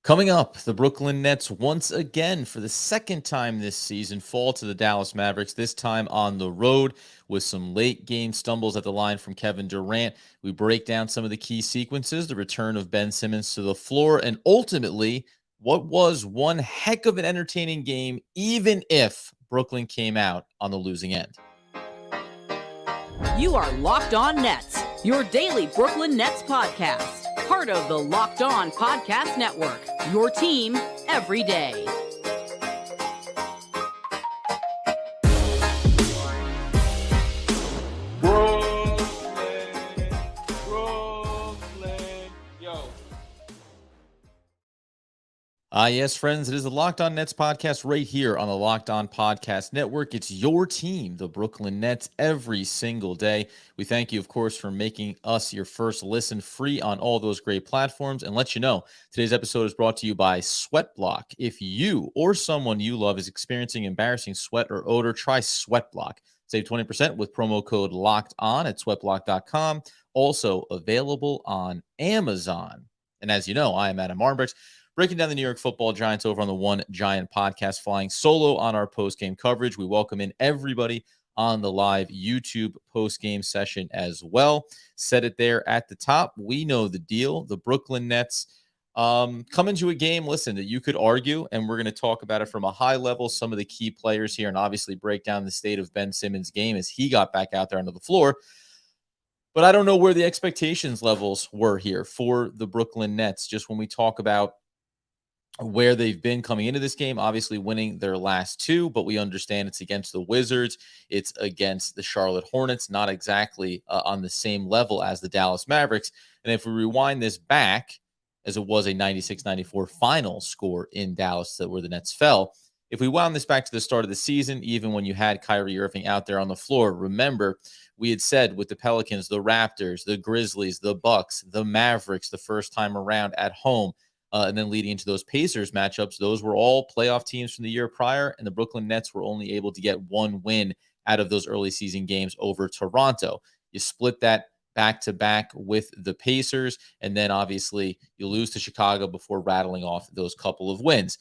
Coming up, the Brooklyn Nets once again for the second time this season fall to the Dallas Mavericks, this time on the road with some late game stumbles at the line from Kevin Durant. We break down some of the key sequences, the return of Ben Simmons to the floor, and ultimately what was one heck of an entertaining game, even if Brooklyn came out on the losing end. You are Locked On Nets, your daily Brooklyn Nets podcast. Part of the Locked On Podcast Network, your team every day. Brooklyn, yo. Yes, friends, it is the Locked On Nets podcast right here on the Locked On Podcast Network. It's your team, the Brooklyn Nets, every single day. We thank you, of course, for making us your first listen free on all those great platforms. And let you know, today's episode is brought to you by Sweatblock. If you or someone you love is experiencing embarrassing sweat or odor, try Sweatblock. Save 20% with promo code LOCKED ON at sweatblock.com. Also available on Amazon. And as you know, I am Adam Arnbricks, breaking down the New York Football Giants over on the One Giant podcast, flying solo on our post-game coverage. We welcome in everybody on the live YouTube post-game session as well. Said it there at the top. We know the deal. The Brooklyn Nets come into a game, listen, that you could argue, and we're going to talk about it from a high level, some of the key players here, and obviously break down the state of Ben Simmons' game as he got back out there onto the floor. But I don't know where the expectations levels were here for the Brooklyn Nets, just when we talk about where they've been coming into this game, obviously winning their last two, but we understand it's against the Wizards. It's against the Charlotte Hornets, not exactly on the same level as the Dallas Mavericks. And if we rewind this back, as it was a 96-94 final score in Dallas where the Nets fell, if we wound this back to the start of the season, even when you had Kyrie Irving out there on the floor, remember, we had said with the Pelicans, the Raptors, the Grizzlies, the Bucks, the Mavericks, the first time around at home, and then leading into those Pacers matchups, those were all playoff teams from the year prior, and the Brooklyn Nets were only able to get one win out of those early season games over Toronto. You split that back-to-back with the Pacers, and then obviously you lose to Chicago before rattling off those couple of wins.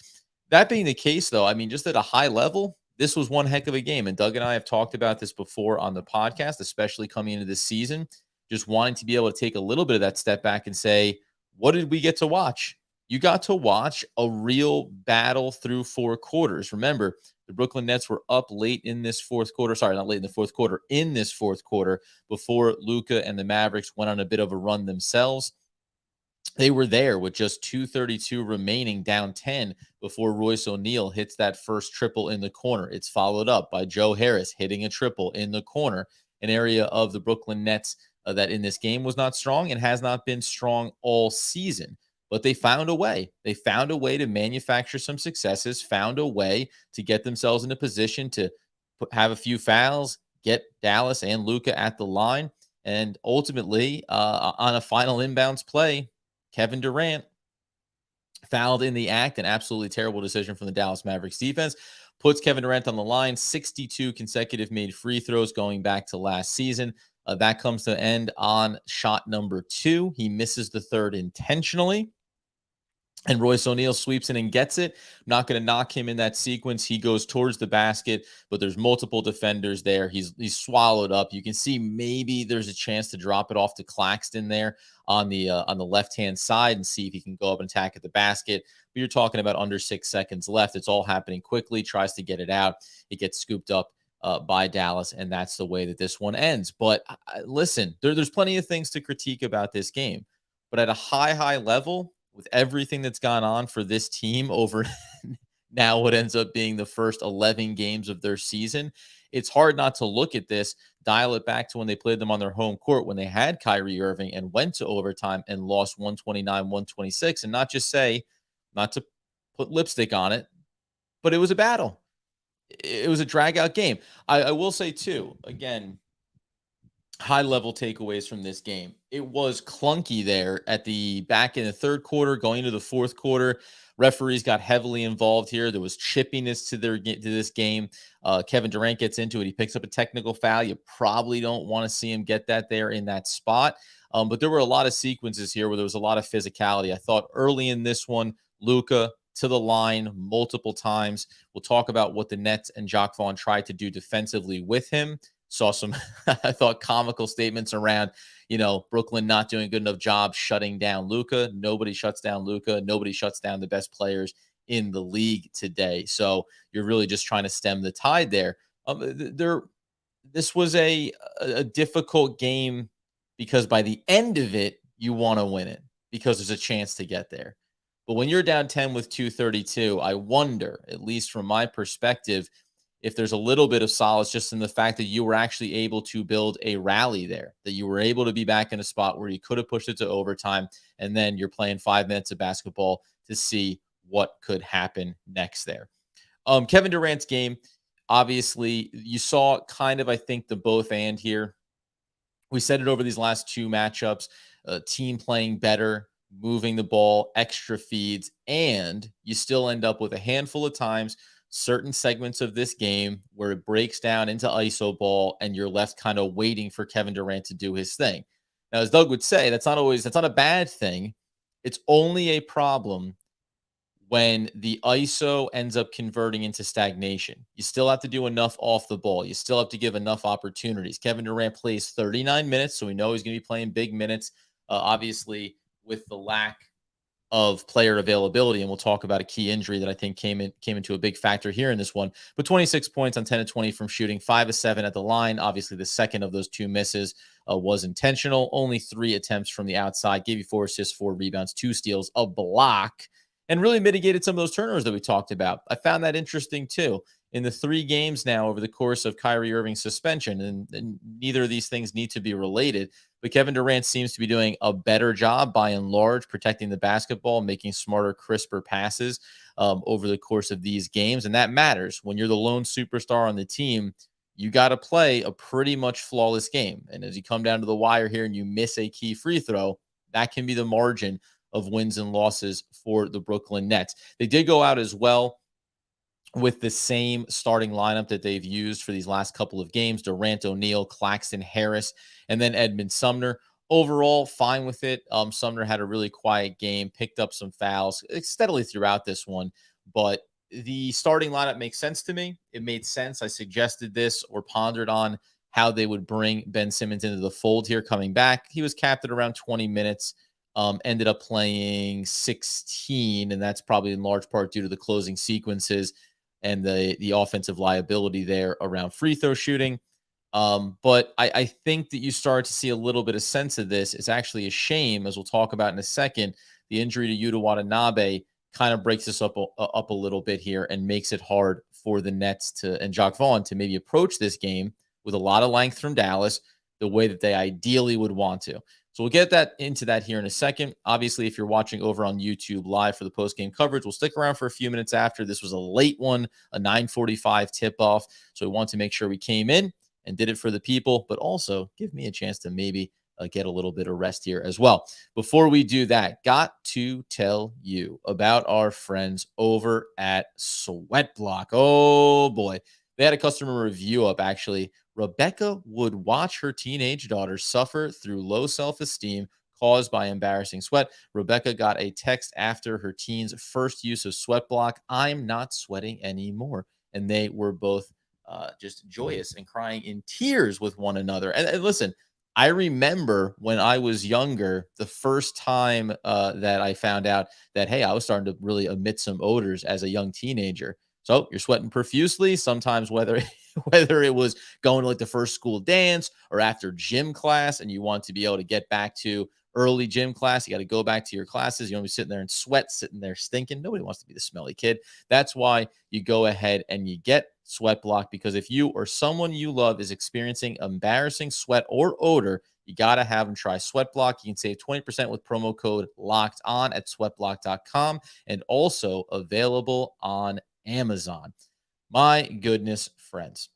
That being the case, though, I mean, just at a high level, this was one heck of a game, and Doug and I have talked about this before on the podcast, especially coming into this season, just wanting to be able to take a little bit of that step back and say, what did we get to watch? You got to watch a real battle through four quarters. Remember, the Brooklyn Nets were up late in this fourth quarter. Sorry, not late in the fourth quarter, in this fourth quarter before Luka and the Mavericks went on a bit of a run themselves. They were there with just 2:32 remaining, down 10 before Royce O'Neal hits that first triple in the corner. It's followed up by Joe Harris hitting a triple in the corner, an area of the Brooklyn Nets that in this game was not strong and has not been strong all season. But they found a way. They found a way to manufacture some successes, found a way to get themselves in a position to have a few fouls, get Dallas and Luka at the line, and ultimately on a final inbounds play, Kevin Durant fouled in the act, an absolutely terrible decision from the Dallas Mavericks defense, puts Kevin Durant on the line, 62 consecutive made free throws going back to last season. That comes to an end on shot number 2. He misses the third intentionally. And Royce O'Neal sweeps in and gets it. Not going to knock him in that sequence. He goes towards the basket, but there's multiple defenders there. He's swallowed up. You can see maybe there's a chance to drop it off to Claxton there on the left-hand side and see if he can go up and attack at the basket. But you're talking about under 6 seconds left. It's all happening quickly. Tries to get it out. It gets scooped up by Dallas, and that's the way that this one ends. But listen, there's plenty of things to critique about this game. But at a high level, with everything that's gone on for this team over now what ends up being the first 11 games of their season, it's hard not to look at this, dial it back to when they played them on their home court, when they had Kyrie Irving and went to overtime and lost 129-126, and not just say, not to put lipstick on it, but it was a battle. It was a drag-out game. I will say, too, again, high-level takeaways from this game. It was clunky there at the back in the third quarter, going into the fourth quarter. Referees got heavily involved here. There was chippiness to this game. Kevin Durant gets into it. He picks up a technical foul. You probably don't want to see him get that there in that spot. But there were a lot of sequences here where there was a lot of physicality. I thought early in this one, Luka to the line multiple times. We'll talk about what the Nets and Jacque Vaughn tried to do defensively with him. Saw some, I thought, comical statements around, Brooklyn not doing a good enough job shutting down Luka. Nobody shuts down Luka. Nobody shuts down the best players in the league today. So you're really just trying to stem the tide there. This was a difficult game because by the end of it, you want to win it because there's a chance to get there. But when you're down 10 with 2:32, I wonder, at least from my perspective, if there's a little bit of solace just in the fact that you were actually able to build a rally there, that you were able to be back in a spot where you could have pushed it to overtime, and then you're playing 5 minutes of basketball to see what could happen next there. Kevin Durant's game, obviously, you saw kind of, I think, the both and here. We said it over these last 2 matchups, team playing better, moving the ball, extra feeds, and you still end up with a handful of times, certain segments of this game where it breaks down into ISO ball and you're left kind of waiting for Kevin Durant to do his thing. Now, as Doug would say, that's not a bad thing. It's only a problem when the ISO ends up converting into stagnation. You still have to do enough off the ball. You still have to give enough opportunities. Kevin Durant plays 39 minutes, so we know he's going to be playing big minutes. Obviously, with the lack of player availability, and we'll talk about a key injury that I think came into a big factor here in this one. But 26 points on 10 of 20 from shooting, 5 of 7 at the line. Obviously, the second of those 2 misses was intentional. Only 3 attempts from the outside. Gave you 4 assists, 4 rebounds, 2 steals, a block, and really mitigated some of those turnovers that we talked about. I found that interesting too. In the 3 games now over the course of Kyrie Irving's suspension, and neither of these things need to be related, but Kevin Durant seems to be doing a better job by and large protecting the basketball, making smarter, crisper passes over the course of these games. And that matters. When you're the lone superstar on the team, you got to play a pretty much flawless game. And as you come down to the wire here and you miss a key free throw, that can be the margin of wins and losses for the Brooklyn Nets. They did go out as well with the same starting lineup that they've used for these last couple of games: Durant, O'Neal, Claxton, Harris, and then Edmund Sumner. Overall, fine with it. Sumner had a really quiet game, picked up some fouls steadily throughout this one, but the starting lineup makes sense to me. It made sense. I suggested this or pondered on how they would bring Ben Simmons into the fold here coming back. He was capped at around 20 minutes. Ended up playing 16, and that's probably in large part due to the closing sequences and the offensive liability there around free throw shooting. But I think that you start to see a little bit of sense of this. It's actually a shame, as we'll talk about in a second. The injury to Yuta Watanabe kind of breaks this up a little bit here and makes it hard for the Nets and Jacque Vaughn to maybe approach this game with a lot of length from Dallas the way that they ideally would want to. So we'll get into that here in a second. Obviously, if you're watching over on YouTube live for the post-game coverage, we'll stick around for a few minutes after. This was a late one, a 9:45 tip-off. So we want to make sure we came in and did it for the people, but also give me a chance to maybe get a little bit of rest here as well. Before we do that, got to tell you about our friends over at Sweatblock. Oh, boy. They had a customer review up, actually. Rebecca would watch her teenage daughter suffer through low self-esteem caused by embarrassing sweat. Rebecca got a text after her teen's first use of Sweatblock: "I'm not sweating anymore." And they were both just joyous and crying in tears with one another. And listen, I remember when I was younger, the first time that I found out that, hey, I was starting to really emit some odors as a young teenager. So you're sweating profusely, sometimes whether it was going to like the first school dance or after gym class, and you want to be able to get back to early gym class. You got to go back to your classes. You don't be sitting there in sweat, sitting there stinking. Nobody wants to be the smelly kid. That's why you go ahead and you get Sweatblock, because if you or someone you love is experiencing embarrassing sweat or odor, you got to have them try Sweatblock. You can save 20% with promo code locked on at sweatblock.com, and also available on Amazon. My goodness, friends.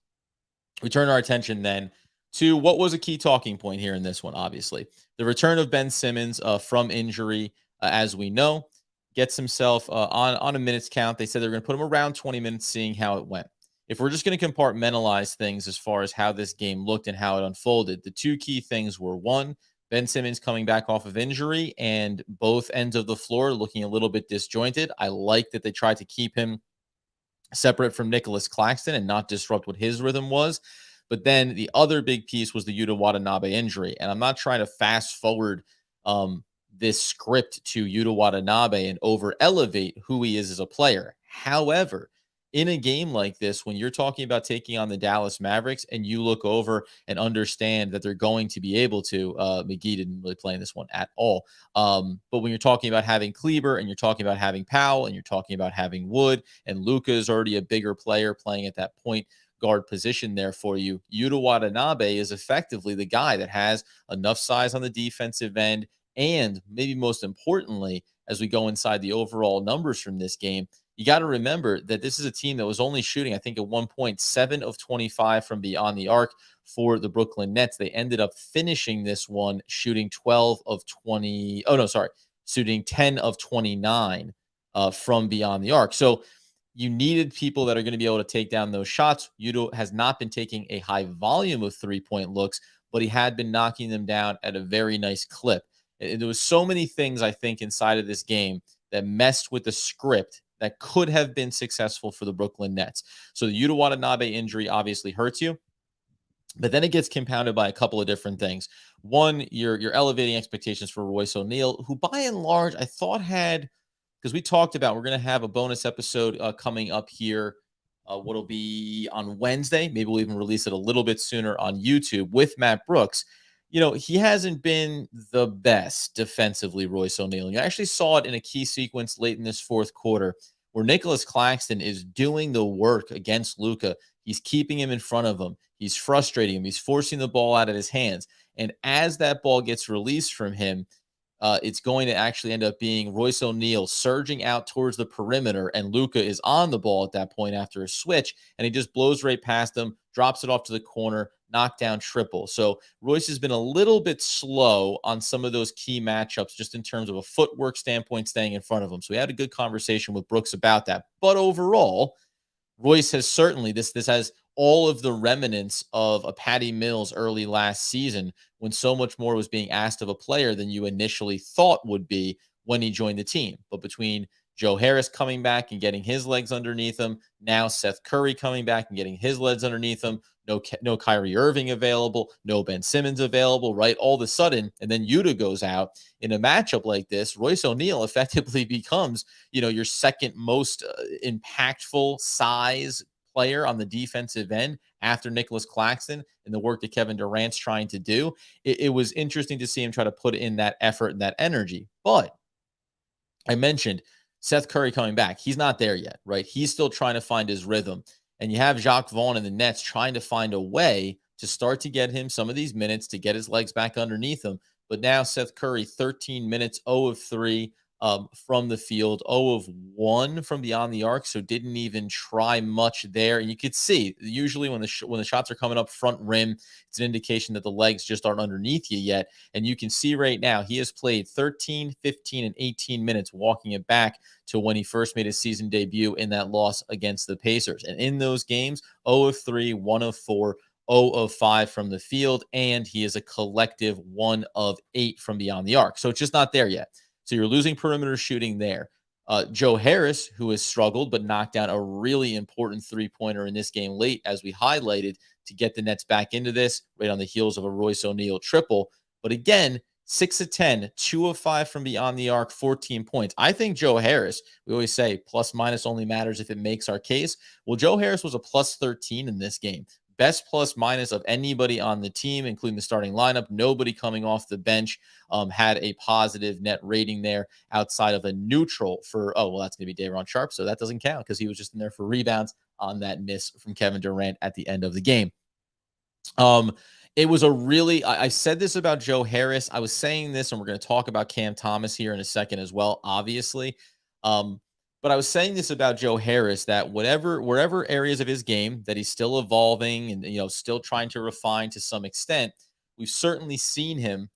We turn our attention then to what was a key talking point here in this one, obviously. The return of Ben Simmons from injury, as we know, gets himself on a minutes count. They said they're going to put him around 20 minutes, seeing how it went. If we're just going to compartmentalize things as far as how this game looked and how it unfolded, the 2 key things were: 1, Ben Simmons coming back off of injury, and both ends of the floor looking a little bit disjointed. I like that they tried to keep him separate from Nicholas Claxton and not disrupt what his rhythm was. But then the other big piece was the Yuta Watanabe injury. And I'm not trying to fast forward this script to Yuta Watanabe and over elevate who he is as a player. However, in a game like this, when you're talking about taking on the Dallas Mavericks and you look over and understand that they're going to be able to, McGee didn't really play in this one at all. But when you're talking about having Kleber and you're talking about having Powell and you're talking about having Wood, and Luka is already a bigger player playing at that point guard position there for you, Yuta Watanabe is effectively the guy that has enough size on the defensive end. And maybe most importantly, as we go inside the overall numbers from this game, you got to remember that this is a team that was only shooting, I think, at 1.7 of 25 from beyond the arc for the Brooklyn Nets. They ended up finishing this one shooting 12 of 20. Oh, no, sorry. Shooting 10 of 29 from beyond the arc. So you needed people that are going to be able to take down those shots. Yuto has not been taking a high volume of three-point looks, but he had been knocking them down at a very nice clip. And there was so many things, I think, inside of this game that messed with the script that could have been successful for the Brooklyn Nets. So the Yuta Watanabe injury obviously hurts you, but then it gets compounded by a couple of different things. One, you're elevating expectations for Royce O'Neal, who by and large I thought had, because we talked about we're going to have a bonus episode coming up here. What'll be on Wednesday. Maybe we'll even release it a little bit sooner on YouTube with Matt Brooks. You know, he hasn't been the best defensively, Royce O'Neal. You actually saw it in a key sequence late in this fourth quarter where Nicholas Claxton is doing the work against Luka. He's keeping him in front of him. He's frustrating him. He's forcing the ball out of his hands. And as that ball gets released from him, it's going to actually end up being Royce O'Neal surging out towards the perimeter, and Luka is on the ball at that point after a switch, and he just blows right past him, drops it off to the corner, knockdown triple. So Royce has been a little bit slow on some of those key matchups, just in terms of a footwork standpoint, staying in front of him. So we had a good conversation with Brooks about that. But overall, Royce has certainly, this has all of the remnants of a Patty Mills early last season, when so much more was being asked of a player than you initially thought would be when he joined the team. But between Joe Harris coming back and getting his legs underneath him, now Seth Curry coming back and getting his legs underneath him, no Kyrie Irving available, no Ben Simmons available, right? All of a sudden, and then Yuta goes out in a matchup like this, Royce O'Neal effectively becomes, your second most impactful size player on the defensive end after Nicholas Claxton and the work that Kevin Durant's trying to do. It was interesting to see him try to put in that effort and that energy. But I mentioned Seth Curry coming back. He's not there yet, right? He's still trying to find his rhythm. And you have Jacque Vaughn in the Nets trying to find a way to start to get him some of these minutes, to get his legs back underneath him. But now Seth Curry, 13 minutes, 0 of 3 from the field, 0 of 1 from beyond the arc, so didn't even try much there. And you could see, usually when the shots are coming up front rim, it's an indication that the legs just aren't underneath you yet. And you can see right now, he has played 13, 15, and 18 minutes, walking it back to when he first made his season debut in that loss against the Pacers. And in those games, 0 of 3, 1 of 4, 0 of 5 from the field, and he is a collective 1 of 8 from beyond the arc. So it's just not there yet. So you're losing perimeter shooting there. Joe Harris, who has struggled but knocked down a really important three-pointer in this game late, as we highlighted, to get the Nets back into this, right on the heels of a Royce O'Neal triple. But again, 6 of 10, 2 of 5 from beyond the arc, 14 points. I think Joe Harris, we always say plus minus only matters if it makes our case. Well, Joe Harris was a plus 13 in this game. Best plus minus of anybody on the team, including the starting lineup. Nobody coming off the bench had a positive net rating there outside of a neutral for, that's going to be Day'Ron Sharpe. So that doesn't count because he was just in there for rebounds on that miss from Kevin Durant at the end of the game. It was a really, I said this about Joe Harris. I was saying this, and we're going to talk about Cam Thomas here in a second as well, obviously. But I was saying this about Joe Harris, that wherever areas of his game that he's still evolving and, still trying to refine to some extent, we've certainly seen him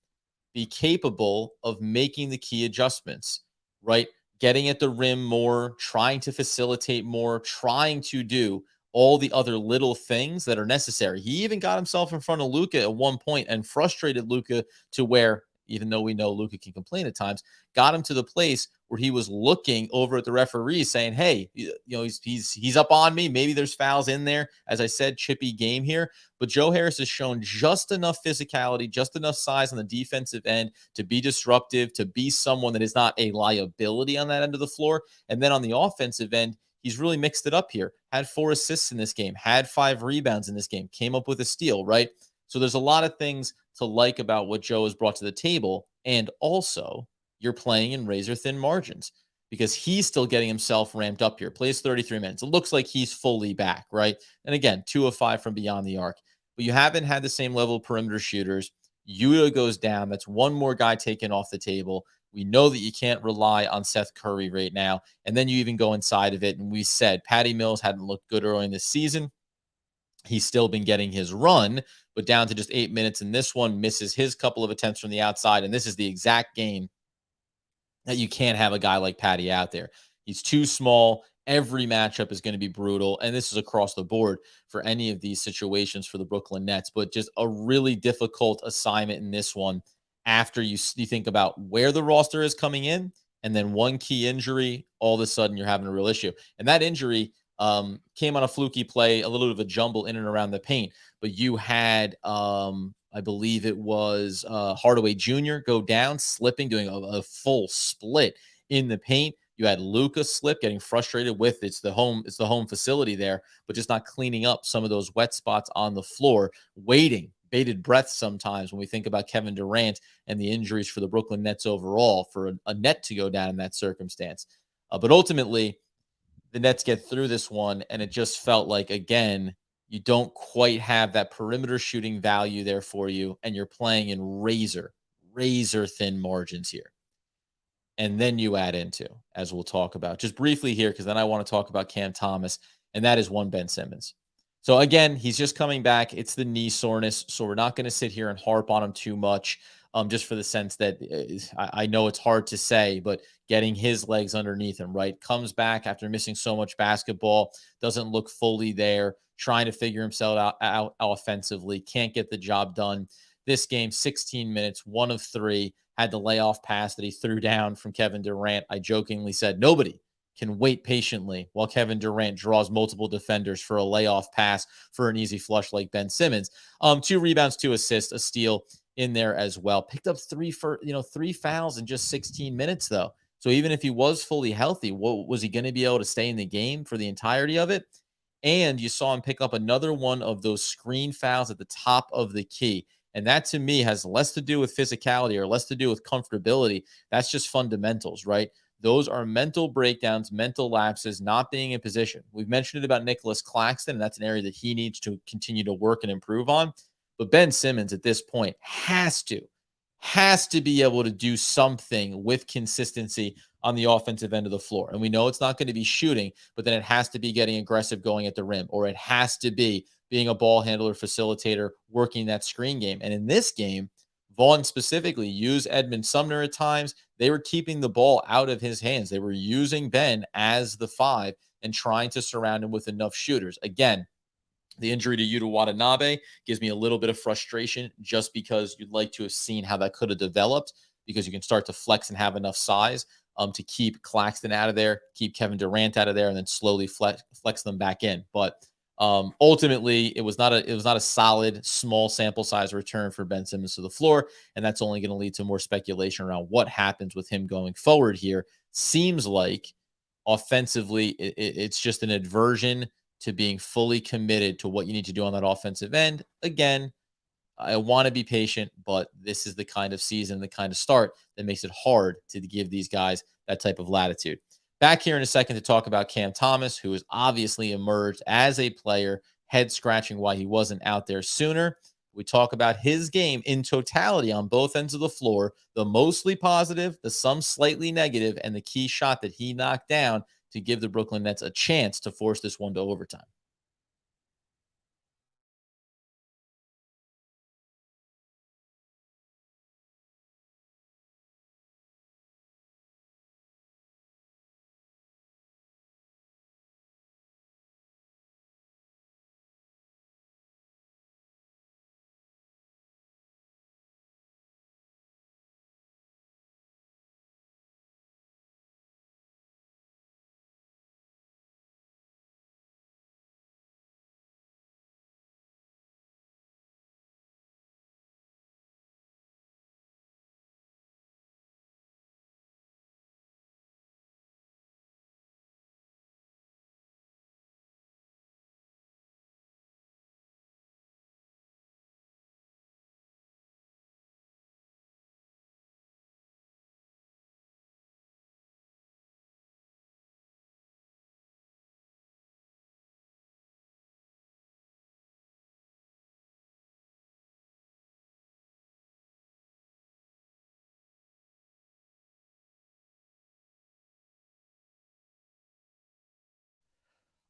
be capable of making the key adjustments, right? Getting at the rim more, trying to facilitate more, trying to do all the other little things that are necessary. He even got himself in front of Luka at one point and frustrated Luka to where, even though we know Luka can complain at times, got him to the place where he was looking over at the referee saying, hey, he's up on me. Maybe there's fouls in there. As I said, chippy game here. But Joe Harris has shown just enough physicality, just enough size on the defensive end to be disruptive, to be someone that is not a liability on that end of the floor. And then on the offensive end, he's really mixed it up here. Had 4 assists in this game, had 5 rebounds in this game, came up with a steal, right? So there's a lot of things to like about what Joe has brought to the table. And also, you're playing in razor thin margins because he's still getting himself ramped up here. Plays 33 minutes. It looks like he's fully back, right? And again, 2 of 5 from beyond the arc. But you haven't had the same level of perimeter shooters. Yuta goes down. That's one more guy taken off the table. We know that you can't rely on Seth Curry right now. And then you even go inside of it. And we said Patty Mills hadn't looked good early in this season. He's still been getting his run, but down to just 8 minutes in this one, misses his couple of attempts from the outside. And this is the exact game that you can't have a guy like Patty out there. He's too small. Every matchup is going to be brutal. And this is across the board for any of these situations for the Brooklyn Nets, but just a really difficult assignment in this one after you think about where the roster is coming in and then one key injury, all of a sudden you're having a real issue. And that injury came on a fluky play, a little bit of a jumble in and around the paint, but you had I believe it was Hardaway Jr. go down, slipping, doing a full split in the paint. You had Luka slip, getting frustrated with it's the home facility there, but just not cleaning up some of those wet spots on the floor, bated breath sometimes when we think about Kevin Durant and the injuries for the Brooklyn Nets overall, for a net to go down in that circumstance. But ultimately, the Nets get through this one, and it just felt like, again, you don't quite have that perimeter shooting value there for you, and you're playing in razor thin margins here. And then you add into, as we'll talk about just briefly here, because then I want to talk about Cam Thomas, and that is one Ben Simmons. So again, he's just coming back. It's the knee soreness, so we're not going to sit here and harp on him too much, just for the sense that I know it's hard to say, but getting his legs underneath him, right? Comes back after missing so much basketball, doesn't look fully there, trying to figure himself out offensively, can't get the job done. This game, 16 minutes, 1 of 3, had the layoff pass that he threw down from Kevin Durant. I jokingly said, nobody can wait patiently while Kevin Durant draws multiple defenders for a layoff pass for an easy flush like Ben Simmons. 2 rebounds, 2 assists, a steal in there as well. Picked up 3 fouls in just 16 minutes though. So even if he was fully healthy, what was he going to be able to stay in the game for the entirety of it? And you saw him pick up another one of those screen fouls at the top of the key. And that to me has less to do with physicality or less to do with comfortability. That's just fundamentals, right? Those are mental breakdowns, mental lapses, not being in position. We've mentioned it about Nicholas Claxton, and that's an area that he needs to continue to work and improve on. But Ben Simmons at this point has to be able to do something with consistency on the offensive end of the floor. And we know it's not going to be shooting, but then it has to be getting aggressive going at the rim, or it has to be being a ball handler, facilitator, working that screen game. And in this game, Vaughn specifically used Edmund Sumner at times. They were keeping the ball out of his hands. They were using Ben as the 5 and trying to surround him with enough shooters. Again, the injury to Yuta Watanabe gives me a little bit of frustration just because you'd like to have seen how that could have developed, because you can start to flex and have enough size to keep Claxton out of there, keep Kevin Durant out of there, and then slowly flex them back in. But ultimately, it was not a solid small sample size return for Ben Simmons to the floor, and that's only going to lead to more speculation around what happens with him going forward here. Seems like offensively, it's just an aversion to being fully committed to what you need to do on that offensive end. Again, I want to be patient, but this is the kind of season, the kind of start that makes it hard to give these guys that type of latitude. Back here in a second to talk about Cam Thomas, who has obviously emerged as a player, head scratching why he wasn't out there sooner. We talk about his game in totality on both ends of the floor, the mostly positive, the some slightly negative, and the key shot that he knocked down to give the Brooklyn Nets a chance to force this one to overtime.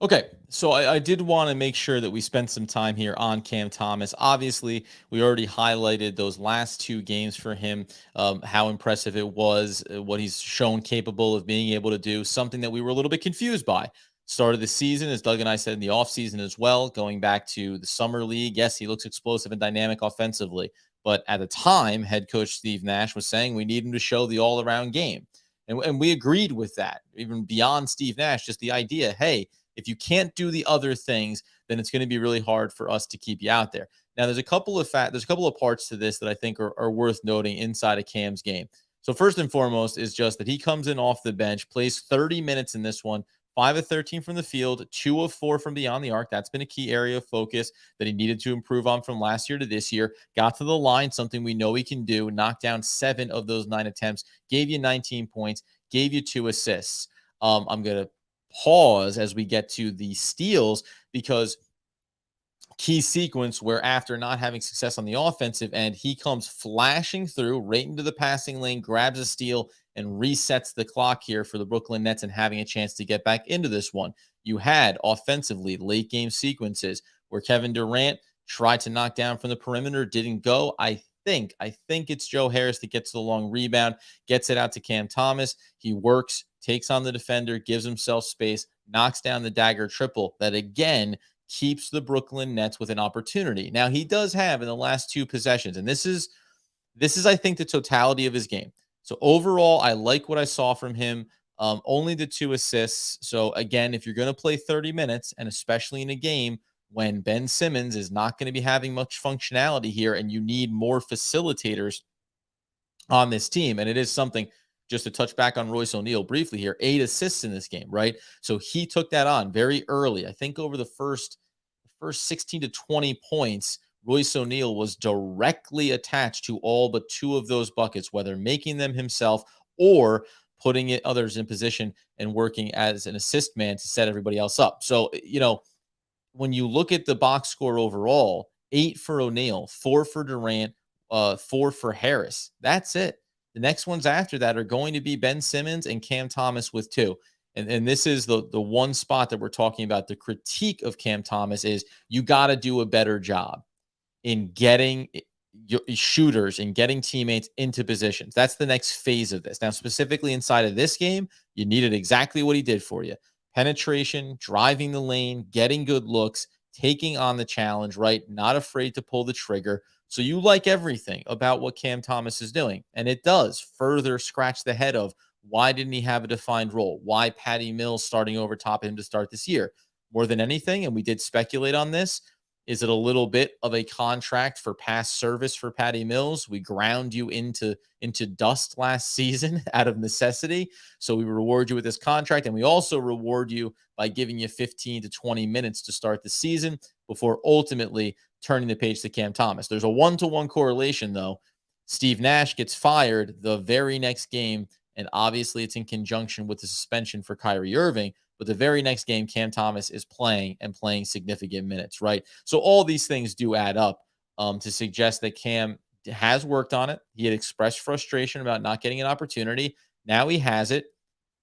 Okay, so I did want to make sure that we spent some time here on Cam Thomas. Obviously, we already highlighted those last two games for him, how impressive it was, what he's shown capable of being able to do, something that we were a little bit confused by. Start of the season, as Doug and I said in the offseason as well, going back to the summer league. Yes, he looks explosive and dynamic offensively, but at the time, head coach Steve Nash was saying we need him to show the all around game. And we agreed with that, even beyond Steve Nash, just the idea, hey, if you can't do the other things, then it's going to be really hard for us to keep you out there. Now, there's a couple of parts to this that I think are worth noting inside of Cam's game. So first and foremost is just that he comes in off the bench, plays 30 minutes in this one, 5 of 13 from the field, 2 of 4 from beyond the arc. That's been a key area of focus that he needed to improve on from last year to this year. Got to the line, something we know he can do, knocked down 7 of those 9 attempts, gave you 19 points, gave you 2 assists. I'm going to pause as we get to the steals because key sequence where after not having success on the offensive end, he comes flashing through right into the passing lane, grabs a steal, and resets the clock here for the Brooklyn Nets and having a chance to get back into this one. You had offensively late game sequences where Kevin Durant tried to knock down from the perimeter, didn't go. I think it's Joe Harris that gets the long rebound, gets it out to Cam Thomas. He works, takes on the defender, gives himself space, knocks down the dagger triple that again keeps the Brooklyn Nets with an opportunity. Now he does have in the last 2 possessions, and this is I think the totality of his game. So overall, I like what I saw from him. Only the 2 assists. So again, if you're going to play 30 minutes, and especially in a game when Ben Simmons is not going to be having much functionality here, and you need more facilitators on this team, and it is something just to touch back on Royce O'Neal briefly here, 8 assists in this game, right? So he took that on very early. I think over the first 16 to 20 points, Royce O'Neal was directly attached to all but 2 of those buckets, whether making them himself or putting it others in position and working as an assist man to set everybody else up. So, when you look at the box score overall, 8 for O'Neal, 4 for Durant, 4 for Harris. That's it. The next ones after that are going to be Ben Simmons and Cam Thomas with 2. And this is the one spot that we're talking about. The critique of Cam Thomas is you got to do a better job in getting shooters and getting teammates into positions. That's the next phase of this. Now, specifically inside of this game, you needed exactly what he did for you: penetration, driving the lane, getting good looks, taking on the challenge, right? Not afraid to pull the trigger. So you like everything about what Cam Thomas is doing. And it does further scratch the head of why didn't he have a defined role? Why Patty Mills starting over top of him to start this year? More than anything, and we did speculate on this, is it a little bit of a contract for past service for Patty Mills? We ground you into dust last season out of necessity. So we reward you with this contract, and we also reward you by giving you 15 to 20 minutes to start the season before ultimately turning the page to Cam Thomas. There's a 1-to-1 correlation, though. Steve Nash gets fired the very next game, and obviously it's in conjunction with the suspension for Kyrie Irving. But the very next game, Cam Thomas is playing and playing significant minutes, right? So all these things do add up to suggest that Cam has worked on it. He had expressed frustration about not getting an opportunity. Now he has it.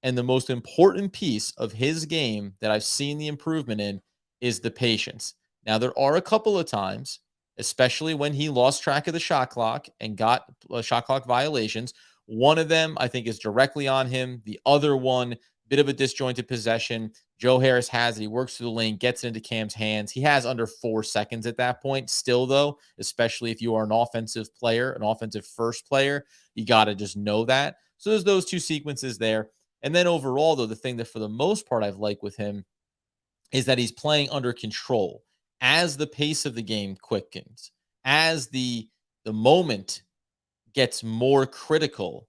And the most important piece of his game that I've seen the improvement in is the patience. Now, there are a couple of times, especially when he lost track of the shot clock and got shot clock violations. One of them, I think, is directly on him. The other one, bit of a disjointed possession. Joe Harris has it. He works through the lane, gets it into Cam's hands. He has under 4 seconds at that point. Still, though, especially if you are an offensive player, an offensive first player, you got to just know that. So there's those 2 sequences there. And then overall, though, the thing that for the most part I've liked with him is that he's playing under control as the pace of the game quickens, as the moment gets more critical.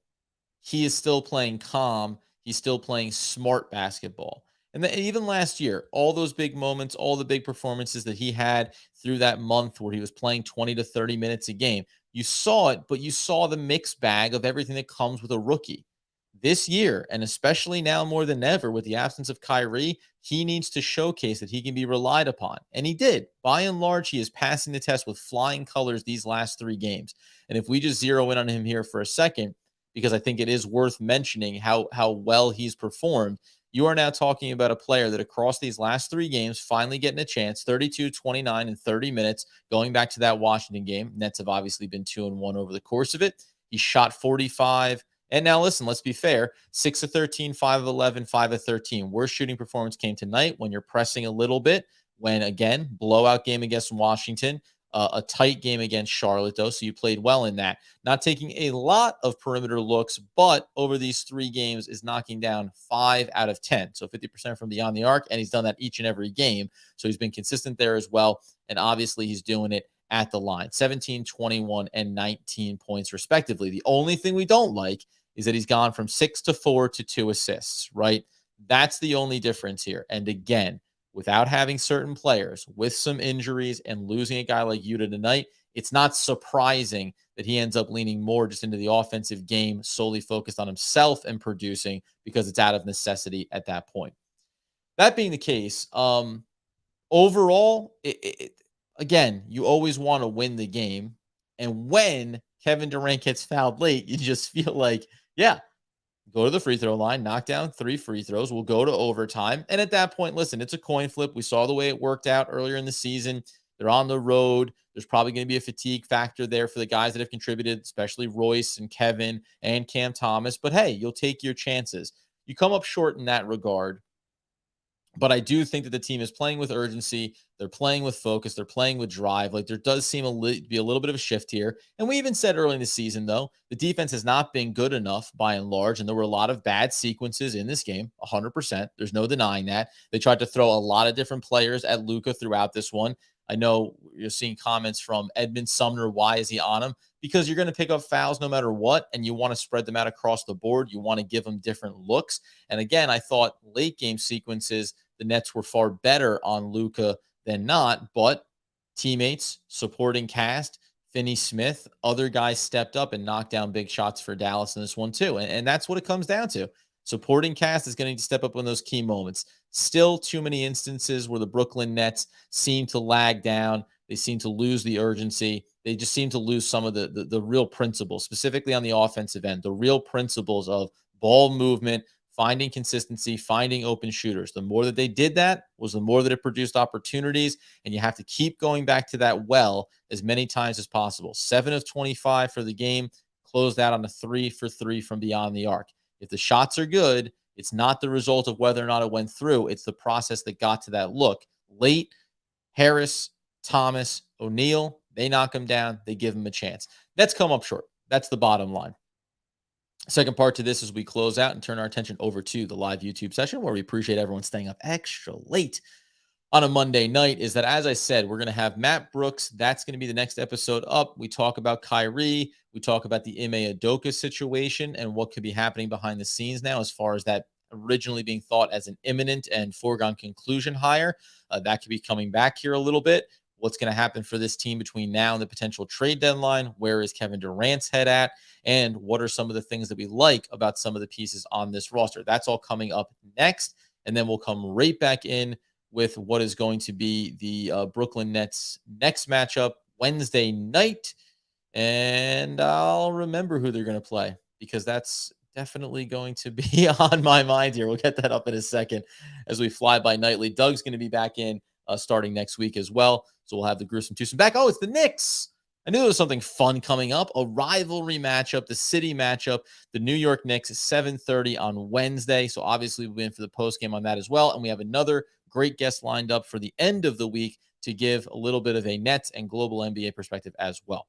He is still playing calm. He's still playing smart basketball. And even last year, all those big moments, all the big performances that he had through that month where he was playing 20 to 30 minutes a game, you saw it, but you saw the mixed bag of everything that comes with a rookie. This year, and especially now more than ever with the absence of Kyrie, he needs to showcase that he can be relied upon. And he did. By and large, he is passing the test with flying colors these last 3 games. And if we just zero in on him here for a second, because I think it is worth mentioning how well he's performed. You are now talking about a player that across these last 3 games, finally getting a chance, 32, 29, and 30 minutes, going back to that Washington game. Nets have obviously been 2-1 over the course of it. He shot 45. And now listen, let's be fair. 6 of 13, 5 of 11, 5 of 13. Worst shooting performance came tonight when you're pressing a little bit. When, again, blowout game against Washington, a tight game against Charlotte, though, so you played well in that. Not taking a lot of perimeter looks, but over these 3 games is knocking down 5 out of 10. So 50% from beyond the arc, and he's done that each and every game. So he's been consistent there as well, and obviously he's doing it at the line. 17, 21, and 19 points, respectively. The only thing we don't like is that he's gone from 6 to 4 to 2 assists, right? That's the only difference here. And again, without having certain players, with some injuries and losing a guy like Yuta tonight, it's not surprising that he ends up leaning more just into the offensive game, solely focused on himself and producing because it's out of necessity at that point. That being the case, overall, again, you always want to win the game. And when Kevin Durant gets fouled late, you just feel like, yeah, go to the free throw line, knock down 3 free throws. We'll go to overtime. And at that point, listen, it's a coin flip. We saw the way it worked out earlier in the season. They're on the road. There's probably going to be a fatigue factor there for the guys that have contributed, especially Royce and Kevin and Cam Thomas. But hey, you'll take your chances. You come up short in that regard. But I do think that the team is playing with urgency. They're playing with focus. They're playing with drive. Like there does seem to be a little bit of a shift here. And we even said early in the season, though, the defense has not been good enough by and large. And there were a lot of bad sequences in this game, 100%. There's no denying that. They tried to throw a lot of different players at Luka throughout this one. I know you're seeing comments from Edmund Sumner. Why is he on him? Because you're going to pick up fouls no matter what, and you want to spread them out across the board. You want to give them different looks. And again, I thought late game sequences, the Nets were far better on Luka than not, but teammates, supporting cast, Finney Smith, other guys stepped up and knocked down big shots for Dallas in this one too. And that's what it comes down to. Supporting cast is going to need to step up in those key moments. Still too many instances where the Brooklyn Nets seem to lag down. They seem to lose the urgency. They just seem to lose some of the real principles, specifically on the offensive end, the real principles of ball movement, finding consistency, finding open shooters. The more that they did that was the more that it produced opportunities, and you have to keep going back to that well as many times as possible. 7 of 25 for the game, closed out on a 3 for 3 from beyond the arc. If the shots are good, it's not the result of whether or not it went through. It's the process that got to that look. Late, Harris, Thomas, O'Neal, they knock him down. They give him a chance. That's come up short. That's the bottom line. Second part to this as we close out and turn our attention over to the live YouTube session where we appreciate everyone staying up extra late on a Monday night is that, as I said, we're going to have Matt Brooks. That's going to be the next episode up. We talk about Kyrie. We talk about the Ime Udoka situation and what could be happening behind the scenes now as far as that originally being thought as an imminent and foregone conclusion hire. That could be coming back here a little bit. What's going to happen for this team between now and the potential trade deadline? Where is Kevin Durant's head at? And what are some of the things that we like about some of the pieces on this roster? That's all coming up next. And then we'll come right back in with what is going to be the Brooklyn Nets next matchup Wednesday night. And I'll remember who they're going to play because that's definitely going to be on my mind here. We'll get that up in a second as we fly by nightly. Doug's going to be back in starting next week as well. So we'll have the gruesome twosome back. Oh, it's the Knicks. I knew there was something fun coming up, a rivalry matchup, the city matchup, the New York Knicks, 7:30 on Wednesday. So obviously we'll be in for the post game on that as well. And we have another great guest lined up for the end of the week to give a little bit of a Nets and global NBA perspective as well.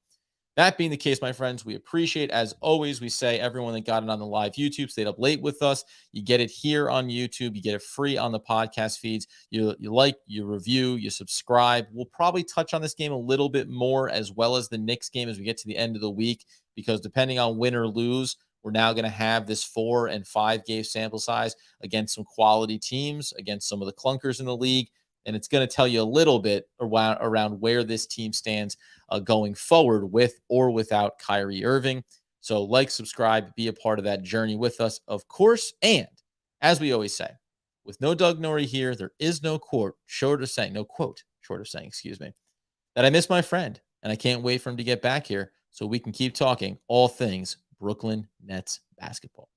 That being the case, my friends, we appreciate, as always, we say everyone that got it on the live YouTube stayed up late with us. You get it here on YouTube. You get it free on the podcast feeds. You like, you review, you subscribe. We'll probably touch on this game a little bit more as well as the Knicks game as we get to the end of the week because depending on win or lose, we're now going to have this 4 and 5 game sample size against some quality teams, against some of the clunkers in the league. And it's going to tell you a little bit around where this team stands going forward with or without Kyrie Irving. So like, subscribe, be a part of that journey with us, of course. And as we always say, with no Doug Norrie here, there is no quote short of saying, that I miss my friend. And I can't wait for him to get back here so we can keep talking all things Brooklyn Nets basketball.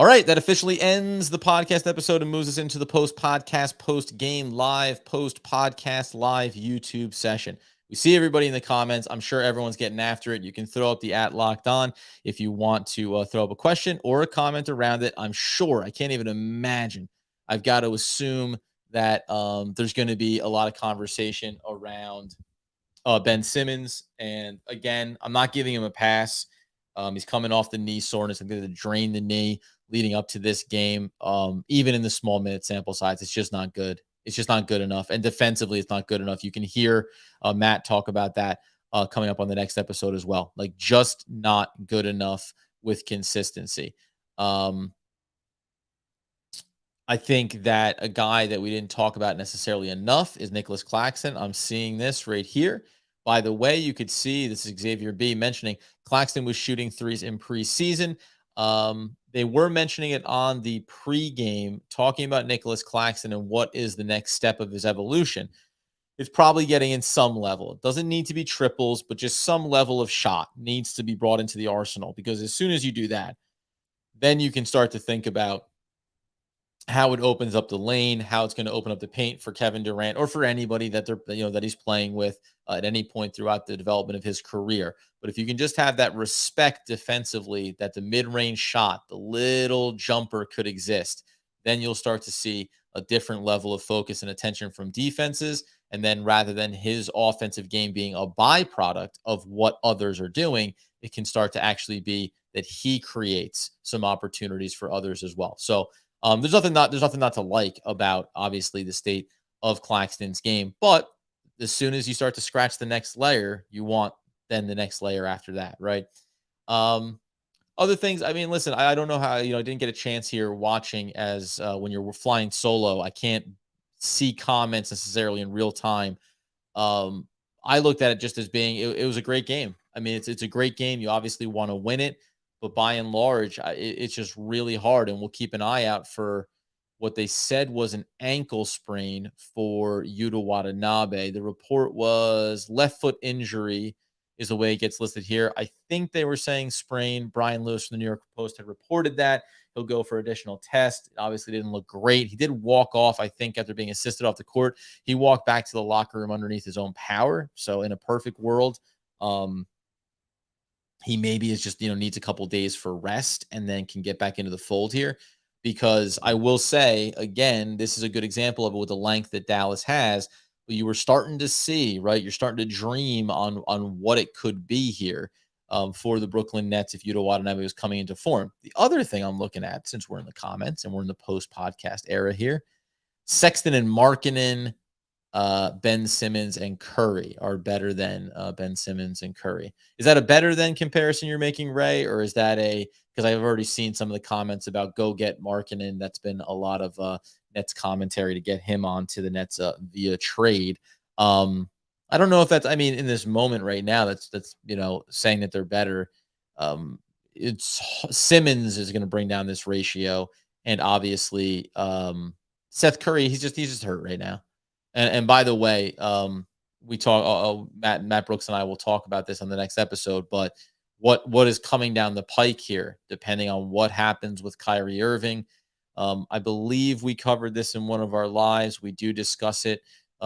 All right, that officially ends the podcast episode and moves us into the post-podcast, post-game live, post-podcast live YouTube session. We see everybody in the comments. I'm sure everyone's getting after it. You can throw up the @LockedOn if you want to throw up a question or a comment around it. I'm sure, I can't even imagine. I've got to assume that there's going to be a lot of conversation around Ben Simmons. And again, I'm not giving him a pass. He's coming off the knee soreness. I'm going to drain the knee leading up to this game. Even in the small minute sample size, it's just not good. It's just not good enough. And defensively, it's not good enough. You can hear Matt talk about that coming up on the next episode as well. Like, just not good enough with consistency. I think that a guy that we didn't talk about necessarily enough is Nicholas Claxton. I'm seeing this right here. By the way, you could see this is Xavier B mentioning Claxton was shooting threes in preseason. They were mentioning it on the pregame, talking about Nicholas Claxton and what is the next step of his evolution. It's probably getting in some level. It doesn't need to be triples, but just some level of shot needs to be brought into the arsenal, because as soon as you do that, then you can start to think about how it opens up the lane, how it's going to open up the paint for Kevin Durant or for anybody that that he's playing with at any point throughout the development of his career. But if you can just have that respect defensively that the mid-range shot, the little jumper could exist, then you'll start to see a different level of focus and attention from defenses. And then rather than his offensive game being a byproduct of what others are doing, it can start to actually be that he creates some opportunities for others as well. So there's nothing not to like about obviously the state of Claxton's game, but as soon as you start to scratch the next layer, you want then the next layer after that, right? Um, Other things, I mean, listen, I don't know how, I didn't get a chance here watching as when you're flying solo. I can't see comments necessarily in real time. um, I looked at it just as being it was a great game. I mean, it's a great game. You obviously want to win it, but by and large, it's just really hard. And we'll keep an eye out for what they said was an ankle sprain for Yuta Watanabe. The report was left foot injury is the way it gets listed here. I think they were saying sprain. Brian Lewis from the New York Post had reported that. He'll go for additional test. It obviously didn't look great. He did walk off, I think, after being assisted off the court. He walked back to the locker room underneath his own power. So in a perfect world, he maybe is just, needs a couple days for rest and then can get back into the fold here. Because I will say, again, this is a good example of it with the length that Dallas has. But you were starting to see, right? You're starting to dream on what it could be here for the Brooklyn Nets if Yuta Watanabe was coming into form. The other thing I'm looking at, since we're in the comments and we're in the post-podcast era here, Sexton and Markkanen, Ben Simmons and Curry are better than Ben Simmons and Curry. Is that a better than comparison you're making, Ray? Or is that because I've already seen some of the comments about go get Markkanen. That's been a lot of Nets commentary to get him onto the Nets via trade. I don't know if that's, I mean, in this moment right now, that's saying that they're better. It's Simmons is going to bring down this ratio. And obviously, Seth Curry, he's just hurt right now. And by the way, we talk. Matt Brooks and I will talk about this on the next episode. But what is coming down the pike here, depending on what happens with Kyrie Irving? I believe we covered this in one of our lives. We do discuss it,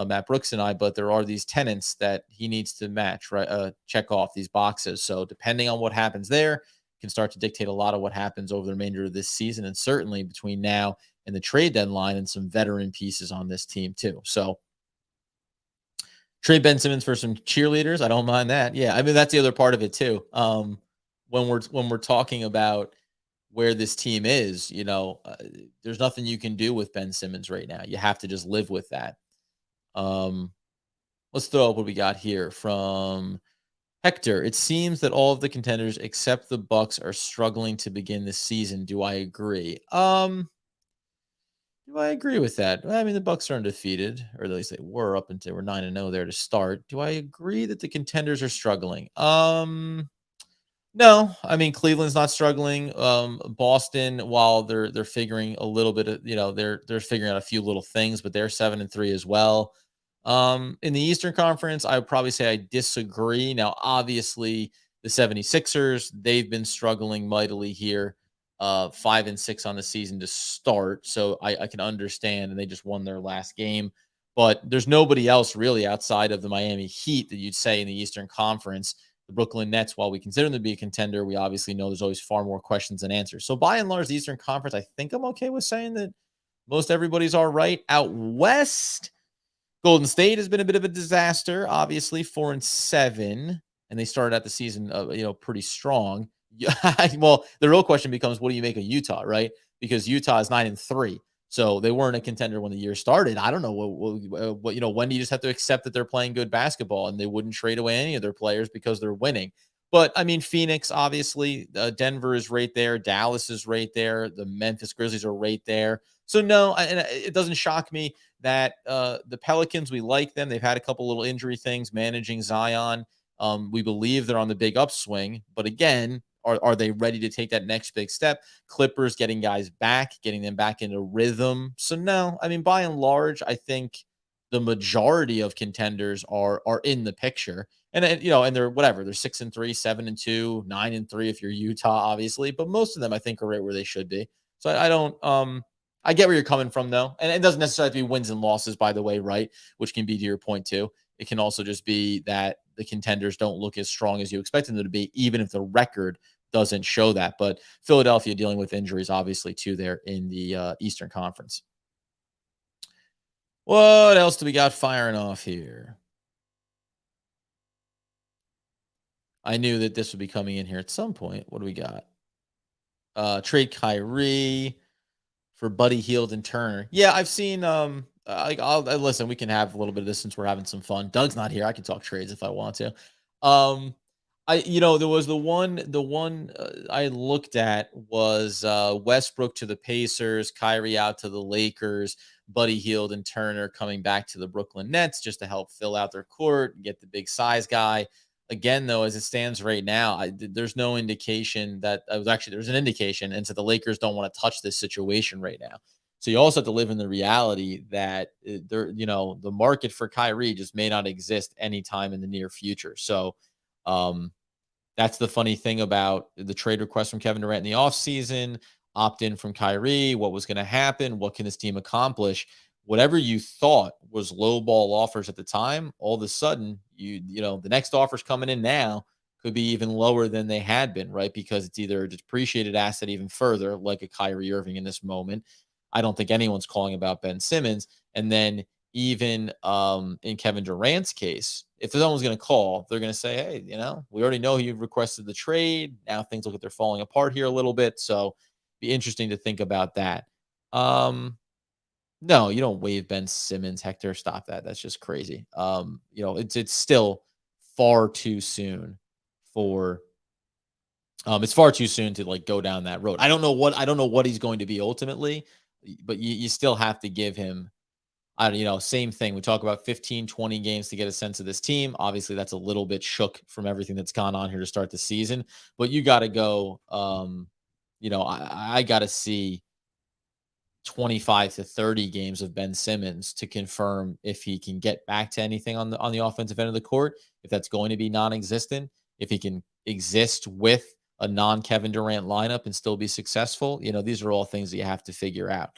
Matt Brooks and I. But there are these tenets that he needs to match, right? Check off these boxes. So depending on what happens there, can start to dictate a lot of what happens over the remainder of this season, and certainly between now and the trade deadline, and some veteran pieces on this team too. So trade Ben Simmons for some cheerleaders, I don't mind that. Yeah, I mean, that's the other part of it too. When we're talking about where this team is, there's nothing you can do with Ben Simmons right now. You have to just live with that. Let's throw up what we got here from Hector. It seems that all of the contenders except the Bucks are struggling to begin the season. Do I agree? Do I agree with that? I mean, the Bucks are undefeated, or at least they were up until they were 9-0 there to start. Do I agree that the contenders are struggling? No. I mean, Cleveland's not struggling. Boston, while they're figuring a little bit of, they're figuring out a few little things, but they're 7-3 as well. In the Eastern Conference, I would probably say I disagree. Now, obviously, the 76ers, they've been struggling mightily here. 5-6 on the season to start. So I can understand, and they just won their last game. But there's nobody else really outside of the Miami Heat that you'd say in the Eastern Conference. The Brooklyn Nets, while we consider them to be a contender, we obviously know there's always far more questions than answers. So by and large, the Eastern Conference, I think I'm okay with saying that most everybody's all right. Out west, Golden State has been a bit of a disaster, obviously 4-7, and they started out the season, pretty strong. Well, the real question becomes, what do you make of Utah, right? Because Utah is 9-3, so they weren't a contender when the year started. I don't know when do you just have to accept that they're playing good basketball and they wouldn't trade away any of their players because they're winning. But I mean, Phoenix, obviously, Denver is right there, Dallas is right there, the Memphis Grizzlies are right there. So no, and it doesn't shock me that the Pelicans, we like them. They've had a couple little injury things managing Zion. We believe they're on the big upswing, but again, are they ready to take that next big step? Clippers getting guys back, getting them back into rhythm. So no, I mean, by and large, I think the majority of contenders are in the picture. And they're whatever, they're 6-3, 7-2, 9-3 if you're Utah, obviously, but most of them I think are right where they should be. So I don't I get where you're coming from, though. And it doesn't necessarily have to be wins and losses, by the way, right? Which can be to your point, too. It can also just be that the contenders don't look as strong as you expect them to be, even if the record doesn't show that. But Philadelphia dealing with injuries, obviously, too, there in the Eastern Conference. What else do we got firing off here? I knew that this would be coming in here at some point. What do we got? Trade Kyrie for Buddy Hield and Turner. Yeah, I've seen I'll listen, we can have a little bit of this since we're having some fun. Doug's not here. I can talk trades if I want to. There was the one I looked at was Westbrook to the Pacers, Kyrie out to the Lakers, Buddy Hield and Turner coming back to the Brooklyn Nets just to help fill out their court and get the big size guy. Again, though, as it stands right now, there's no indication that there's an indication, and so the Lakers don't want to touch this situation right now. So you also have to live in the reality that the market for Kyrie just may not exist anytime in the near future. So um, that's the funny thing about the trade request from Kevin Durant in the offseason, opt in from Kyrie, what was going to happen, what can this team accomplish? Whatever you thought was low ball offers at the time, all of a sudden, the next offers coming in now could be even lower than they had been, right? Because it's either a depreciated asset even further, like a Kyrie Irving in this moment. I don't think anyone's calling about Ben Simmons. And then even in Kevin Durant's case, if someone's going to call, they're going to say, hey, we already know you requested the trade. Now things look like they're falling apart here a little bit. So be interesting to think about that. No, you don't waive Ben Simmons, Hector. Stop that. That's just crazy. It's still far too soon for it's far too soon to like go down that road. I don't know what he's going to be ultimately, but you still have to give him same thing. We talk about 15, 20 games to get a sense of this team. Obviously, that's a little bit shook from everything that's gone on here to start the season, but you got to go I got to see 25 to 30 games of Ben Simmons to confirm if he can get back to anything on the offensive end of the court, if that's going to be non-existent, if he can exist with a non-Kevin Durant lineup and still be successful. These are all things that you have to figure out.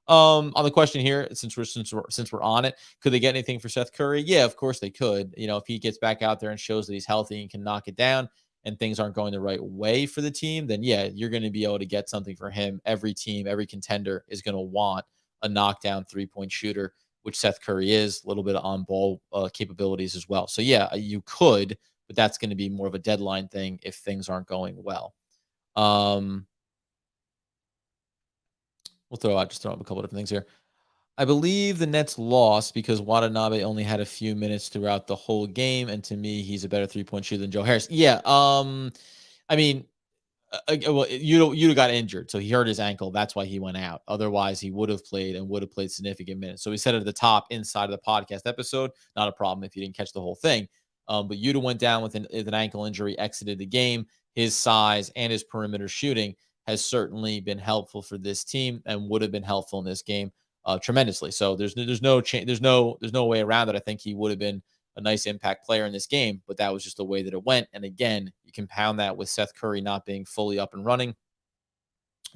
On the question here, since we're on it, could they get anything for Seth Curry? Yeah, of course they could. If he gets back out there and shows that he's healthy and can knock it down, and things aren't going the right way for the team, then yeah, you're going to be able to get something for him. Every team, every contender is going to want a knockdown 3-point shooter, which Seth Curry is, a little bit of on-ball capabilities as well. So yeah, you could, but that's going to be more of a deadline thing if things aren't going well. We'll throw out a couple of different things here. I believe the Nets lost because Watanabe only had a few minutes throughout the whole game, and to me, he's a better 3-point shooter than Joe Harris. Yeah, I mean, well, Yuta got injured, so he hurt his ankle. That's why he went out. Otherwise, he would have played significant minutes. So we said it at the top inside of the podcast episode. Not a problem if you didn't catch the whole thing. But Yuta went down with an ankle injury, exited the game. His size and his perimeter shooting has certainly been helpful for this team and would have been helpful in this game tremendously. So there's no way around it. I think he would have been a nice impact player in this game, but that was just the way that it went. And again, you compound that with Seth Curry not being fully up and running.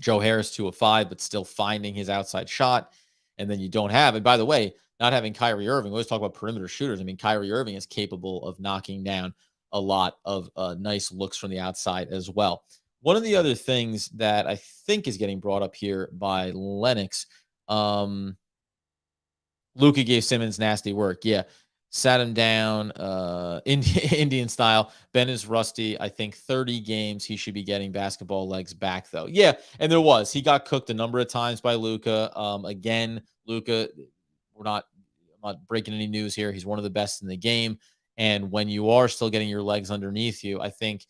Joe Harris 2 of 5, but still finding his outside shot. And then you don't have, and by the way, not having Kyrie Irving, we always talk about perimeter shooters. I mean, Kyrie Irving is capable of knocking down a lot of nice looks from the outside as well. One of the other things that I think is getting brought up here by Lennox, Luka gave Simmons nasty work. Yeah. Sat him down, Indian style. Ben is rusty. I think 30 games he should be getting basketball legs back, though. Yeah, and there was. He got cooked a number of times by Luka. Again, Luka, I'm not breaking any news here. He's one of the best in the game. And when you are still getting your legs underneath you, I think,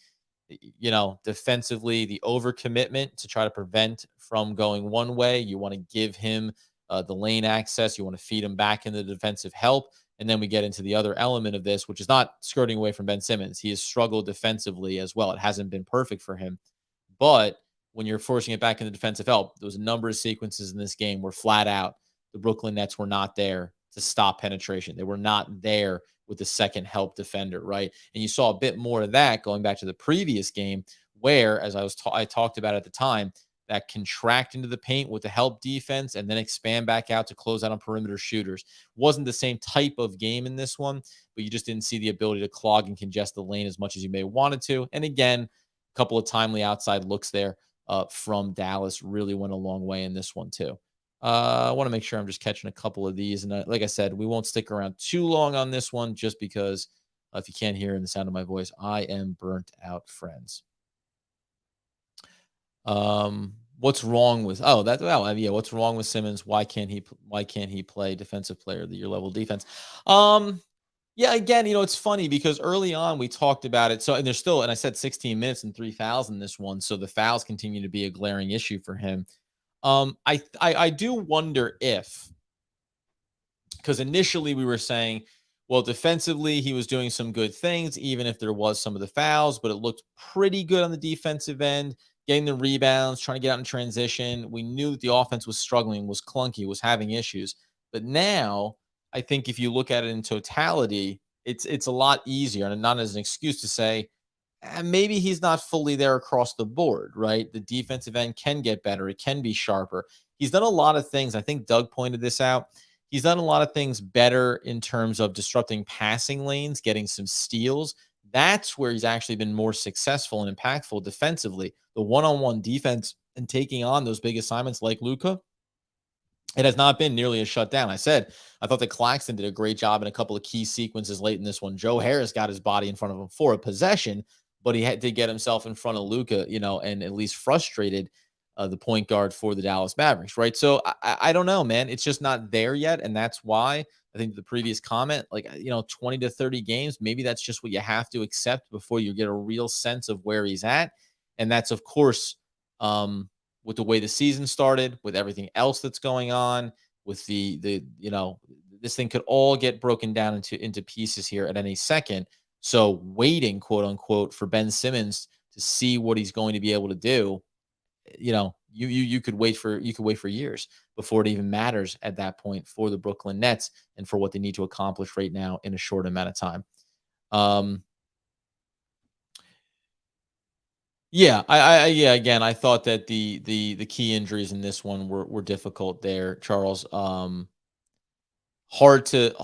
defensively, the overcommitment to try to prevent from going one way, you want to give him the lane access. You want to feed him back into the defensive help. And then we get into the other element of this, which is not skirting away from Ben Simmons. He has struggled defensively as well. It hasn't been perfect for him. But when you're forcing it back into defensive help, there was a number of sequences in this game where flat out the Brooklyn Nets were not there to stop penetration. They were not there with the second help defender, right? And you saw a bit more of that going back to the previous game where, as I talked about at the time, that contract into the paint with the help defense and then expand back out to close out on perimeter shooters. Wasn't the same type of game in this one, but you just didn't see the ability to clog and congest the lane as much as you may have wanted to. And again, a couple of timely outside looks there from Dallas really went a long way in this one too. I want to make sure I'm just catching a couple of these. And like I said, we won't stick around too long on this one just because if you can't hear in the sound of my voice, I am burnt out, friends. What's wrong with what's wrong with Simmons? Why can't he play defensive player of the year level defense? Yeah, again, it's funny because early on we talked about it. So, and there's still, and I said 16 minutes and 3 fouls in this one. So the fouls continue to be a glaring issue for him. I do wonder if, because initially we were saying, well, defensively, he was doing some good things, even if there was some of the fouls, but it looked pretty good on the defensive end, getting the rebounds, trying to get out in transition. We knew that the offense was struggling, was clunky, was having issues. But now, I think if you look at it in totality, it's a lot easier, and not as an excuse to say, maybe he's not fully there across the board, right? The defensive end can get better. It can be sharper. He's done a lot of things. I think Doug pointed this out. He's done a lot of things better in terms of disrupting passing lanes, getting some steals. That's where he's actually been more successful and impactful defensively. The one-on-one defense and taking on those big assignments like Luka, it has not been nearly a shutdown. I thought that Claxton did a great job in a couple of key sequences late in this one. Joe Harris got his body in front of him for a possession, but he had to get himself in front of Luka, and at least frustrated the point guard for the Dallas Mavericks, right? So I don't know, man. It's just not there yet, and that's why I think the previous comment, 20 to 30 games, maybe that's just what you have to accept before you get a real sense of where he's at, and that's of course with the way the season started, with everything else that's going on, with the this thing could all get broken down into pieces here at any second. So waiting, quote unquote, for Ben Simmons to see what he's going to be able to do, you could wait for years before it even matters at that point for the Brooklyn Nets and for what they need to accomplish right now in a short amount of time. Yeah, again, I thought that the key injuries in this one were difficult there, Charles. Hard to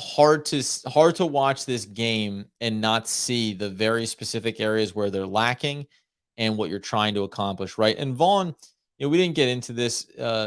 watch this game and not see the very specific areas where they're lacking and what you're trying to accomplish, right? And Vaughn, we didn't get into this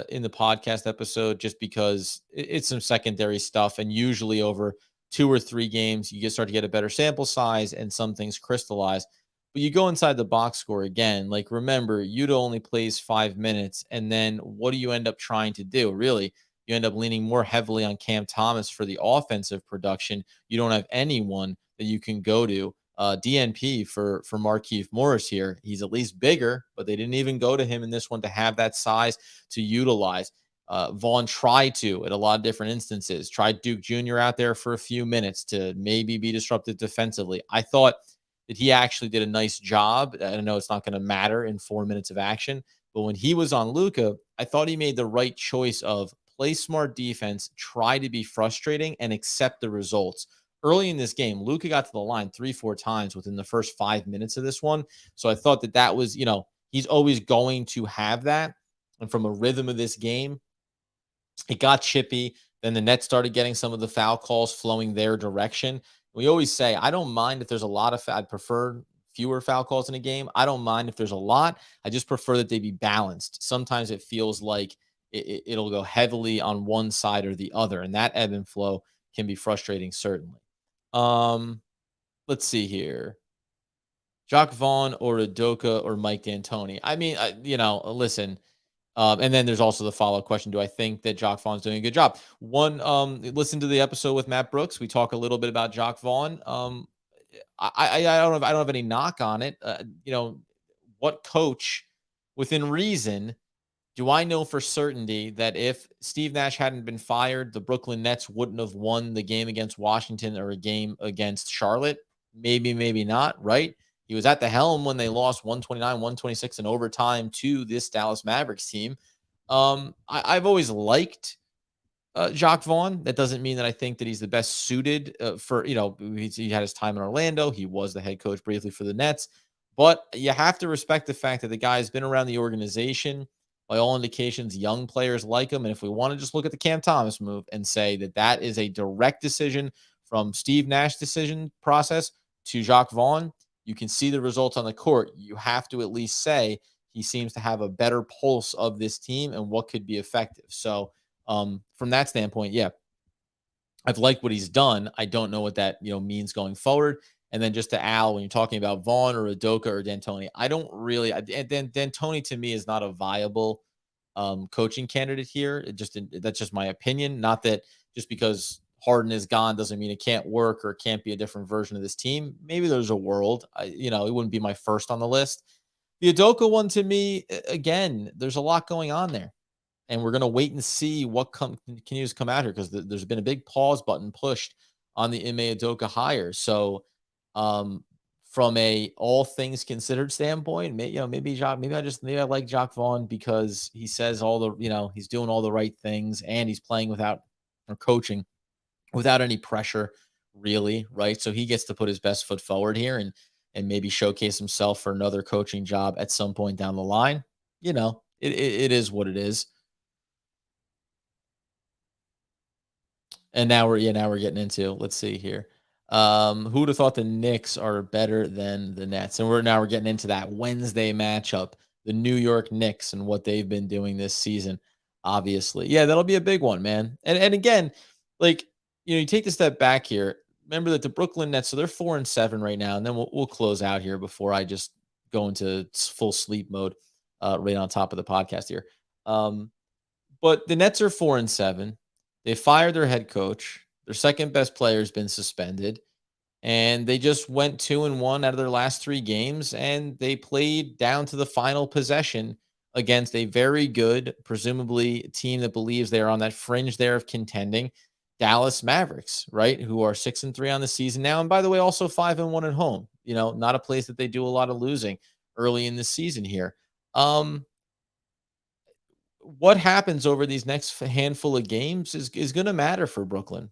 in the podcast episode just because it's some secondary stuff, and usually over 2 or 3 games, you start to get a better sample size and some things crystallize. But you go inside the box score again, remember, Yuta only plays 5 minutes, and then what do you end up trying to do? Really, you end up leaning more heavily on Cam Thomas for the offensive production. You don't have anyone that you can go to. DNP for Markieff Morris here. He's at least bigger, but they didn't even go to him in this one to have that size to utilize. Vaughn tried to, at a lot of different instances, tried Duke Jr. out there for a few minutes to maybe be disruptive defensively. I thought that he actually did a nice job. I know it's not going to matter in 4 minutes of action, but when he was on Luka, I thought he made the right choice of play smart defense, try to be frustrating, and accept the results. Early in this game, Luka got to the line 3-4 times within the first 5 minutes of this one. So I thought that was, he's always going to have that. and from a rhythm of this game, it got chippy. Then the Nets started getting some of the foul calls flowing their direction. We always say, I don't mind if there's a lot of, I'd prefer fewer foul calls in a game. I don't mind if there's a lot. I just prefer that they be balanced. Sometimes it feels like it'll go heavily on one side or the other, and that ebb and flow can be frustrating, certainly. Um, let's see here. Jacque Vaughn or Udoka or Mike D'Antoni. I mean, listen, and then there's also the follow-up question: do I think that Jacque Vaughn's doing a good job? Listen to the episode with Matt Brooks. We talk a little bit about Jacque Vaughn. I don't have any knock on it. What coach, within reason, do I know for certainty that if Steve Nash hadn't been fired, the Brooklyn Nets wouldn't have won the game against Washington or a game against Charlotte? Maybe, maybe not, right? He was at the helm when they lost 129, 126 in overtime to this Dallas Mavericks team. I've always liked Jacque Vaughn. That doesn't mean that I think that he's the best suited for, he had his time in Orlando. He was the head coach briefly for the Nets. But you have to respect the fact that the guy's been around the organization. By all indications, young players like him. And if we want to just look at the Cam Thomas move and say that that is a direct decision from Steve Nash decision process to Jacque Vaughn, you can see the results on the court. You have to at least say he seems to have a better pulse of this team and what could be effective. So from that standpoint, yeah, I've liked what he's done. I don't know what that means going forward. And then just to Al, when you're talking about Vaughn or Udoka or D'Antoni, I don't really. D'Antoni to me is not a viable coaching candidate here. That's just my opinion. Not that just because Harden is gone doesn't mean it can't work or it can't be a different version of this team. Maybe there's a world. It wouldn't be my first on the list. The Udoka one to me, again, there's a lot going on there. And we're going to wait and see what continues to come out here because there's been a big pause button pushed on the Ime Udoka hire. So, from a all things considered standpoint, maybe I like Jacque Vaughn because he says he's doing all the right things and he's playing without or coaching without any pressure, really, right? So he gets to put his best foot forward here and maybe showcase himself for another coaching job at some point down the line. It is what it is. And now we're getting into, let's see here. Who would have thought the Knicks are better than the Nets? And we're getting into that Wednesday matchup, the New York Knicks and what they've been doing this season. Obviously, yeah, that'll be a big one, man. And again, you take a step back here. Remember that the Brooklyn Nets, so they're 4-7 right now, and then we'll close out here before I just go into full sleep mode, right on top of the podcast here. But the Nets are 4-7. They fired their head coach. Their second best player has been suspended. And they just went 2-1 out of their last 3 games. And they played down to the final possession against a very good, presumably team that believes they're on that fringe there of contending, Dallas Mavericks, right? Who are 6-3 on the season now. And by the way, also 5-1 at home. Not a place that they do a lot of losing early in the season here. What happens over these next handful of games is going to matter for Brooklyn.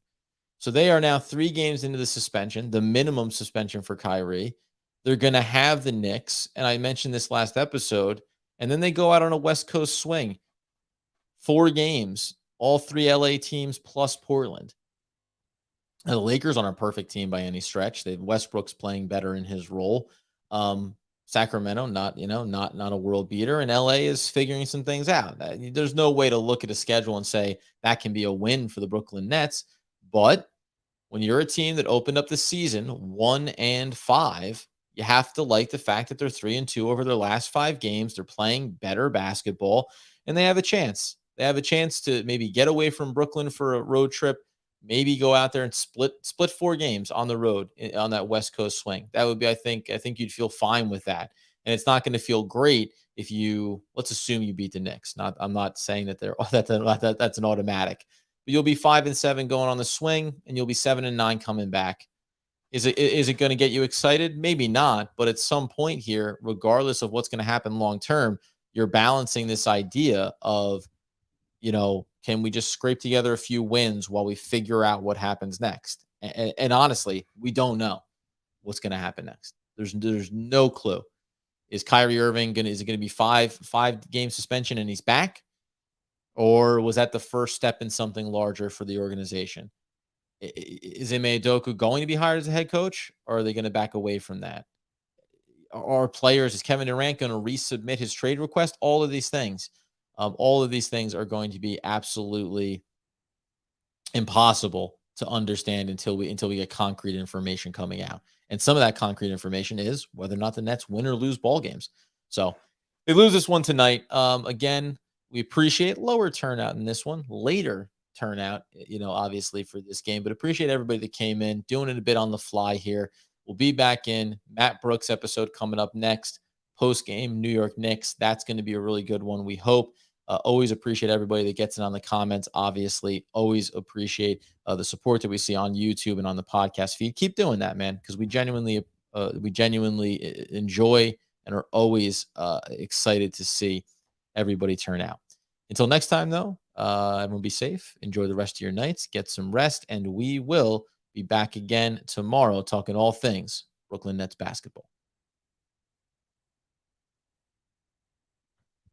So they are now 3 games into the suspension, the minimum suspension for Kyrie. They're going to have the Knicks, and I mentioned this last episode, and then they go out on a West Coast swing. 4 games, all 3 LA teams plus Portland. And the Lakers aren't a perfect team by any stretch. Westbrook's playing better in his role. Sacramento, not a world beater, and LA is figuring some things out. There's no way to look at a schedule and say that can be a win for the Brooklyn Nets. But when you're a team that opened up the season 1-5, you have to like the fact that they're 3-2 over their last 5 games. They're playing better basketball, and they have a chance. They have a chance to maybe get away from Brooklyn for a road trip. Maybe go out there and split 4 games on the road on that West Coast swing. That would be, I think you'd feel fine with that. And it's not going to feel great if let's assume you beat the Knicks. I'm not saying that that's an automatic, but you'll be 5-7 going on the swing, and you'll be 7-9 coming back. Is it going to get you excited? Maybe not, but at some point here, regardless of what's going to happen long term, you're balancing this idea of, can we just scrape together a few wins while we figure out what happens next? And honestly, we don't know what's going to happen next. There's no clue. Is Kyrie Irving is it going to be five game suspension and he's back? Or was that the first step in something larger for the organization? Is Ime Udoka going to be hired as a head coach, or are they going to back away from that? Are players, is Kevin Durant going to resubmit his trade request? All of these things are going to be absolutely impossible to understand until we get concrete information coming out. And some of that concrete information is whether or not the Nets win or lose ball games. So they lose this one tonight. Again, we appreciate lower turnout in this one, later turnout, obviously for this game, but appreciate everybody that came in, doing it a bit on the fly here. We'll be back in Matt Brooks episode coming up next, post game New York Knicks. That's going to be a really good one, we hope. Always appreciate everybody that gets in on the comments. Obviously, always appreciate the support that we see on YouTube and on the podcast feed. Keep doing that, man, because we genuinely enjoy and are always excited to see everybody turn out. Until next time, though, everyone be safe. Enjoy the rest of your nights. Get some rest, and we will be back again tomorrow talking all things Brooklyn Nets basketball.